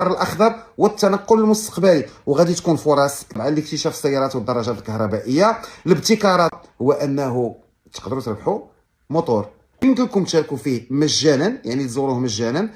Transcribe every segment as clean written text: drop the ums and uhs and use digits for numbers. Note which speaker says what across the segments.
Speaker 1: الاخضر والتنقل المستقبلي، وغادي تكون فرص مع لاكتشاف السيارات والدراجات الكهربائيه. الابتكارات هو انه تقدروا تربحوا موتور يمكن لكم تشاركوا فيه مجانا، يعني تزوروه مجانا.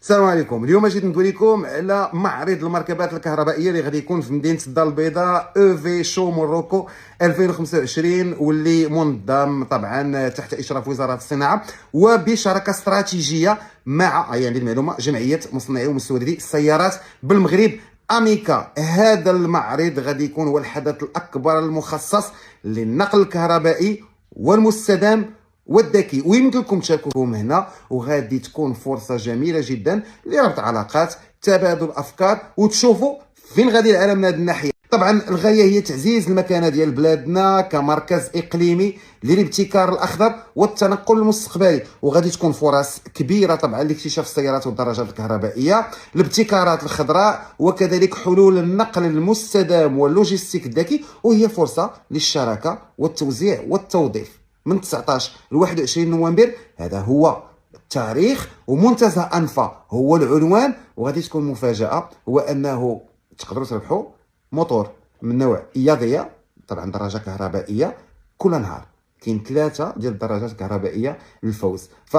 Speaker 1: السلام عليكم. اليوم جيت ندوي لكم على معرض المركبات الكهربائيه اللي غادي يكون في مدينه الدار البيضاء او في شو موروكو 2025، واللي منظم طبعا تحت اشراف وزاره الصناعه وبشراكه استراتيجيه مع يعني المعلومه جمعيه مصنعي ومستوردي السيارات بالمغرب اميكا. هذا المعرض غادي يكون هو الحدث الاكبر المخصص للنقل الكهربائي والمستدام والذكي، ويمكن لكم تشاركوا هنا، وغادي تكون فرصه جميله جدا لربط علاقات، تبادل افكار، وتشوفوا فين غادي العالم من هذه الناحيه. طبعا الغايه هي تعزيز المكانه ديال بلادنا كمركز اقليمي للابتكار الاخضر والتنقل المستقبلي، وغادي تكون فرص كبيره طبعا لاكتشاف السيارات والدراجات الكهربائيه، الابتكارات الخضراء، وكذلك حلول النقل المستدام واللوجيستيك الذكي، وهي فرصه للشراكه والتوزيع والتوظيف من 19 ل 21 نوفمبر. هذا هو التاريخ، ومنتزه انفا هو العنوان، وغادي تكون مفاجاه هو انه تقدروا تربحوا موتور من نوع اياديه، طبعا دراجه كهربائيه كل نهار. كاين 3 ديال الدراجات الكهربائيه للفوز. ف